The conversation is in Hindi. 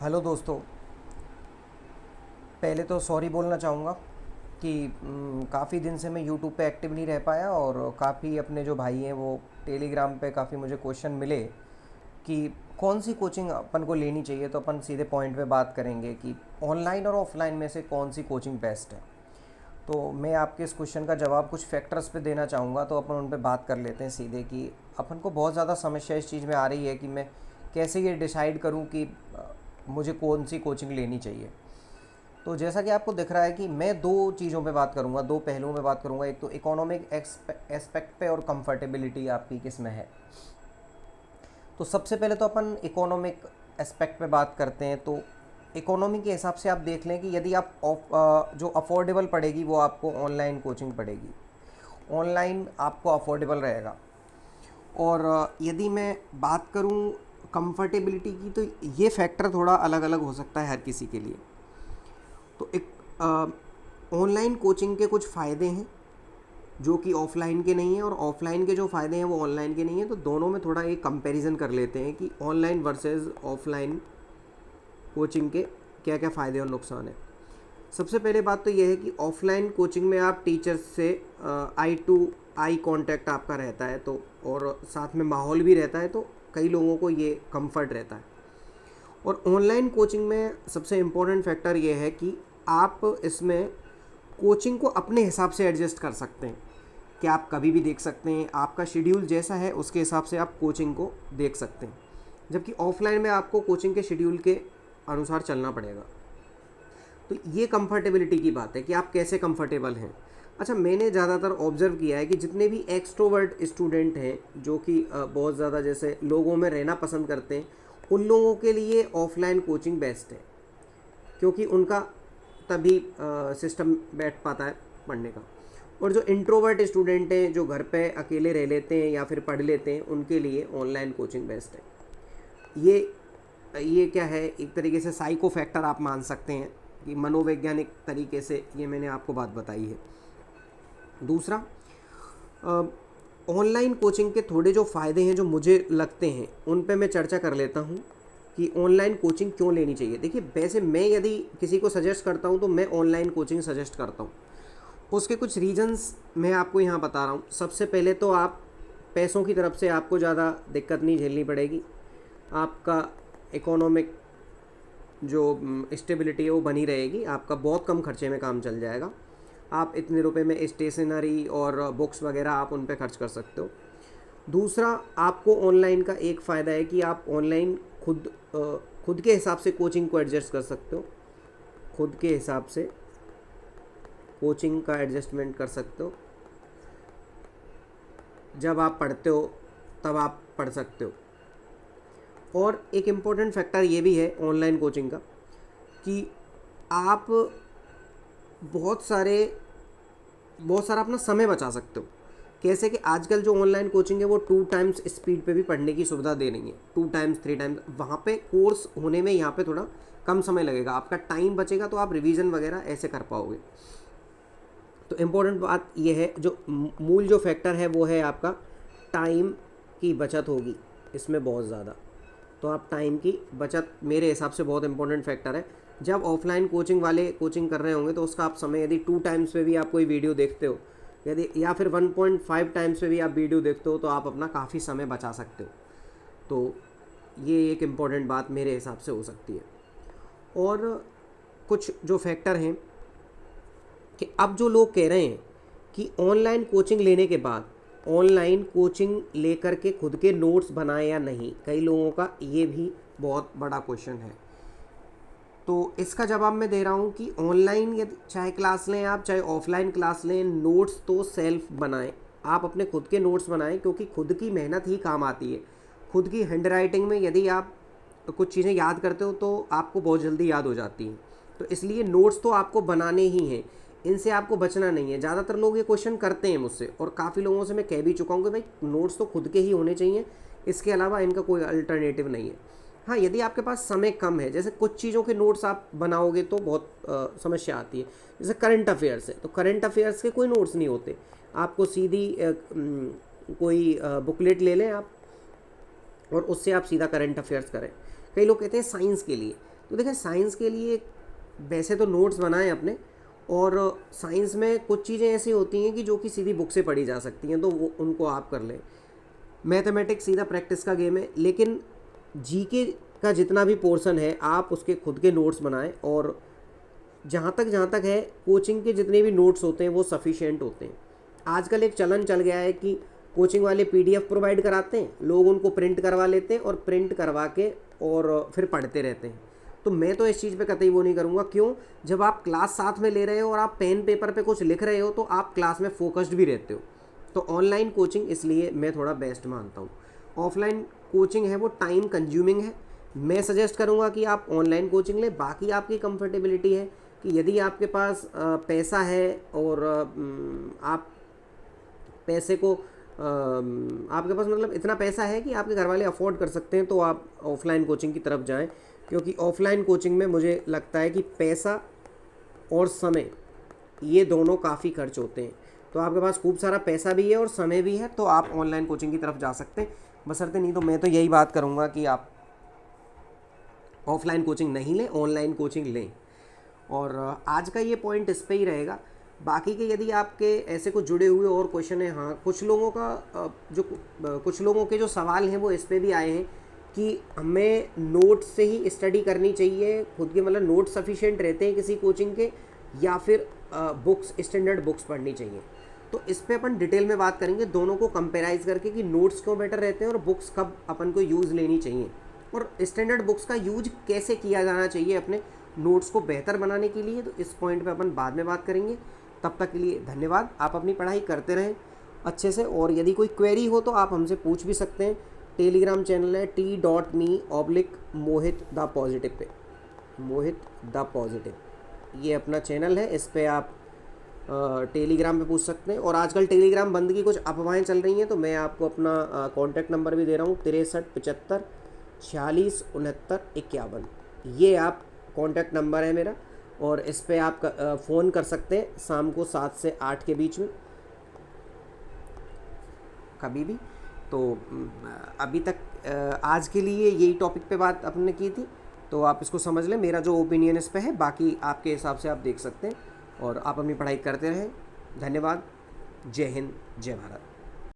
हेलो दोस्तों। पहले तो सॉरी बोलना चाहूँगा कि काफ़ी दिन से मैं यूट्यूब पे एक्टिव नहीं रह पाया और काफ़ी अपने जो भाई हैं वो टेलीग्राम पे काफ़ी मुझे क्वेश्चन मिले कि कौन सी कोचिंग अपन को लेनी चाहिए। तो अपन सीधे पॉइंट पे बात करेंगे कि ऑनलाइन और ऑफलाइन में से कौन सी कोचिंग बेस्ट है। तो मैं आपके इस क्वेश्चन का जवाब कुछ फैक्टर्स पे देना चाहूँगा, तो अपन उन पे बात कर लेते हैं सीधे कि अपन को बहुत ज़्यादा समस्या इस चीज़ में आ रही है कि मैं कैसे ये डिसाइड करूँ कि मुझे कौन सी कोचिंग लेनी चाहिए। तो जैसा कि आपको दिख रहा है कि मैं दो चीज़ों पे बात करूँगा, दो पहलुओं पे बात करूँगा। एक तो इकोनॉमिक एस्पेक्ट पे और कंफर्टेबिलिटी आपकी किस में है। तो सबसे पहले तो अपन इकोनॉमिक एस्पेक्ट पे बात करते हैं। तो इकोनॉमी के हिसाब से आप देख लें कि यदि आप जो अफोर्डेबल पड़ेगी वो आपको ऑनलाइन कोचिंग पड़ेगी। ऑनलाइन आपको अफोर्डेबल रहेगा। और यदि मैं बात करूं कंफर्टेबिलिटी की, तो ये फैक्टर थोड़ा अलग अलग हो सकता है हर किसी के लिए। तो एक ऑनलाइन कोचिंग के कुछ फ़ायदे हैं जो कि ऑफ़लाइन के नहीं हैं, और ऑफ़लाइन के जो फ़ायदे हैं वो ऑनलाइन के नहीं हैं। तो दोनों में थोड़ा एक कंपैरिजन कर लेते हैं कि ऑनलाइन वर्सेस ऑफ़लाइन कोचिंग के क्या क्या फ़ायदे और नुकसान हैं। सबसे पहले बात तो यह है कि ऑफ़लाइन कोचिंग में आप टीचर्स से आई टू आई कांटेक्ट आपका रहता है, तो और साथ में माहौल भी रहता है, तो कई लोगों को ये कंफर्ट रहता है। और ऑनलाइन कोचिंग में सबसे इम्पोर्टेंट फैक्टर ये है कि आप इसमें कोचिंग को अपने हिसाब से एडजस्ट कर सकते हैं कि आप कभी भी देख सकते हैं। आपका शेड्यूल जैसा है उसके हिसाब से आप कोचिंग को देख सकते हैं, जबकि ऑफलाइन में आपको कोचिंग के शेड्यूल के अनुसार चलना पड़ेगा। तो ये कंफर्टेबिलिटी की बात है कि आप कैसे कंफर्टेबल हैं। अच्छा, मैंने ज़्यादातर ऑब्ज़र्व किया है कि जितने भी एक्सट्रोवर्ट स्टूडेंट हैं जो कि बहुत ज़्यादा जैसे लोगों में रहना पसंद करते हैं, उन लोगों के लिए ऑफलाइन कोचिंग बेस्ट है, क्योंकि उनका तभी सिस्टम बैठ पाता है पढ़ने का। और जो इंट्रोवर्ट स्टूडेंट हैं जो घर पे अकेले रह लेते हैं या फिर पढ़ लेते हैं, उनके लिए ऑनलाइन कोचिंग बेस्ट है। ये क्या है, एक तरीके से साइको फैक्टर आप मान सकते हैं कि मनोवैज्ञानिक तरीके से ये मैंने आपको बात बताई है। दूसरा, ऑनलाइन कोचिंग के थोड़े जो फ़ायदे हैं जो मुझे लगते हैं उन पे मैं चर्चा कर लेता हूँ कि ऑनलाइन कोचिंग क्यों लेनी चाहिए। देखिए, वैसे मैं यदि किसी को सजेस्ट करता हूँ तो मैं ऑनलाइन कोचिंग सजेस्ट करता हूँ। उसके कुछ रीजंस मैं आपको यहाँ बता रहा हूँ। सबसे पहले तो आप पैसों की तरफ से आपको ज़्यादा दिक्कत नहीं झेलनी पड़ेगी। आपका इकोनॉमिक जो स्टेबिलिटी है वो बनी रहेगी। आपका बहुत कम खर्चे में काम चल जाएगा। आप इतने रुपए में स्टेशनरी और बुक्स वगैरह आप उन पे खर्च कर सकते हो। दूसरा, आपको ऑनलाइन का एक फ़ायदा है कि आप ऑनलाइन खुद के हिसाब से कोचिंग को एडजस्ट कर सकते हो। खुद के हिसाब से कोचिंग का एडजस्टमेंट कर सकते हो। जब आप पढ़ते हो तब आप पढ़ सकते हो। और एक इम्पोर्टेंट फैक्टर ये भी है ऑनलाइन कोचिंग का कि आप बहुत सारा अपना समय बचा सकते हो। कैसे कि आजकल जो ऑनलाइन कोचिंग है वो 2 टाइम्स स्पीड पे भी पढ़ने की सुविधा दे रही है। 2 टाइम्स 3 टाइम्स वहाँ पे कोर्स होने में यहाँ पे थोड़ा कम समय लगेगा, आपका टाइम बचेगा, तो आप रिवीजन वगैरह ऐसे कर पाओगे। तो इम्पोर्टेंट बात ये है, जो मूल जो फैक्टर है वो है आपका टाइम की बचत होगी इसमें बहुत ज़्यादा। तो आप टाइम की बचत मेरे हिसाब से बहुत इंपॉर्टेंट फैक्टर है। जब ऑफलाइन कोचिंग वाले कोचिंग कर रहे होंगे तो उसका आप समय यदि 2 टाइम्स पे भी आप कोई वीडियो देखते हो, यदि या फिर 1.5 टाइम्स पे भी आप वीडियो देखते हो, तो आप अपना काफ़ी समय बचा सकते हो। तो ये एक इम्पॉर्टेंट बात मेरे हिसाब से हो सकती है। और कुछ जो फैक्टर हैं कि अब जो लोग कह रहे हैं कि ऑनलाइन कोचिंग लेने के बाद ऑनलाइन कोचिंग लेकर के खुद के नोट्स बनाएं या नहीं, कई लोगों का ये भी बहुत बड़ा क्वेश्चन है। तो इसका जवाब मैं दे रहा हूँ कि ऑनलाइन यदि चाहे क्लास लें आप, चाहे ऑफलाइन क्लास लें, नोट्स तो सेल्फ बनाएं। आप अपने खुद के नोट्स बनाएं, क्योंकि खुद की मेहनत ही काम आती है। खुद की हैंड राइटिंग में यदि आप कुछ चीज़ें याद करते हो तो आपको बहुत जल्दी याद हो जाती हैं। तो इसलिए नोट्स तो आपको बनाने ही हैं, इनसे आपको बचना नहीं है। ज़्यादातर लोग ये क्वेश्चन करते हैं मुझसे, और काफ़ी लोगों से मैं कह भी चुका हूँ कि भाई नोट्स तो खुद के ही होने चाहिए, इसके अलावा इनका कोई अल्टरनेटिव नहीं है। हाँ, यदि आपके पास समय कम है, जैसे कुछ चीज़ों के नोट्स आप बनाओगे तो बहुत समस्या आती है। जैसे करंट अफेयर्स है, तो करंट अफेयर्स के कोई नोट्स नहीं होते। आपको सीधी कोई बुकलेट ले लें आप, और उससे आप सीधा करंट अफेयर्स करें। कई लोग कहते हैं साइंस के लिए, तो देखें साइंस के लिए वैसे तो नोट्स बनाएं अपने, और साइंस में कुछ चीज़ें ऐसी होती हैं कि जो कि सीधी बुक से पढ़ी जा सकती हैं, तो वो उनको आप कर लें। मैथमेटिक्स सीधा प्रैक्टिस का गेम है, लेकिन जीके का जितना भी पोर्शन है आप उसके खुद के नोट्स बनाएं, और जहाँ तक है कोचिंग के जितने भी नोट्स होते हैं वो सफिशिएंट होते हैं। आजकल एक चलन चल गया है कि कोचिंग वाले पीडीएफ प्रोवाइड कराते हैं, लोग उनको प्रिंट करवा लेते हैं और प्रिंट करवा के और फिर पढ़ते रहते हैं। तो मैं तो इस चीज़ पे कतई वो नहीं करूँगा। क्यों? जब आप क्लास साथ में ले रहे हो और आप पेन पेपर पे कुछ लिख रहे हो तो आप क्लास में फोकस्ड भी रहते हो। तो ऑनलाइन कोचिंग इसलिए मैं थोड़ा बेस्ट मानता हूँ। ऑफलाइन कोचिंग है वो टाइम कंज्यूमिंग है। मैं सजेस्ट करूँगा कि आप ऑनलाइन कोचिंग लें। बाकी आपकी कंफर्टेबिलिटी है कि यदि आपके पास पैसा है और आप पैसे को आपके पास मतलब इतना पैसा है कि आपके घर वाले अफोर्ड कर सकते हैं, तो आप ऑफलाइन कोचिंग की तरफ जाएं। क्योंकि ऑफलाइन कोचिंग में मुझे लगता है कि पैसा और समय ये दोनों काफ़ी खर्च होते हैं। तो आपके पास खूब सारा पैसा भी है और समय भी है, तो आप ऑनलाइन कोचिंग की तरफ जा सकते हैं। बशर्ते नहीं तो मैं तो यही बात करूँगा कि आप ऑफलाइन कोचिंग नहीं लें, ऑनलाइन कोचिंग लें। और आज का ये पॉइंट इस पे ही रहेगा। बाकी के यदि आपके ऐसे कुछ जुड़े हुए और क्वेश्चन हैं, हाँ कुछ लोगों के जो सवाल हैं वो इस पे भी आए हैं कि हमें नोट से ही स्टडी करनी चाहिए, खुद के मतलब नोट सफिशिएंट रहते हैं किसी कोचिंग के, या फिर बुक्स स्टैंडर्ड बुक्स पढ़नी चाहिए। तो इस पे अपन डिटेल में बात करेंगे, दोनों को कंपेराइज करके कि नोट्स क्यों बेटर रहते हैं और बुक्स कब अपन को यूज़ लेनी चाहिए, और स्टैंडर्ड बुक्स का यूज कैसे किया जाना चाहिए अपने नोट्स को बेहतर बनाने के लिए। तो इस पॉइंट पे अपन बाद में बात करेंगे। तब तक के लिए धन्यवाद। आप अपनी पढ़ाई करते रहें अच्छे से, और यदि कोई क्वेरी हो तो आप हमसे पूछ भी सकते हैं। टेलीग्राम चैनल है t.me/Mohit the Positive पे, मोहित द पॉजिटिव, ये अपना चैनल है। इस पर आप टेलीग्राम पे पूछ सकते हैं। और आजकल टेलीग्राम बंद की कुछ अफवाहें चल रही हैं, तो मैं आपको अपना कॉन्टैक्ट नंबर भी दे रहा हूँ, 6375466951। ये आप कॉन्टैक्ट नंबर है मेरा, और इस पे आप फ़ोन कर सकते हैं शाम को 7 से 8 के बीच में कभी भी। तो अभी तक आज के लिए यही टॉपिक पे बात अपने की थी, तो आप इसको समझ लें। मेरा जो ओपिनियन इस पे है, बाकी आपके हिसाब से आप देख सकते हैं, और आप अपनी पढ़ाई करते रहें। धन्यवाद। जय हिंद, जय भारत।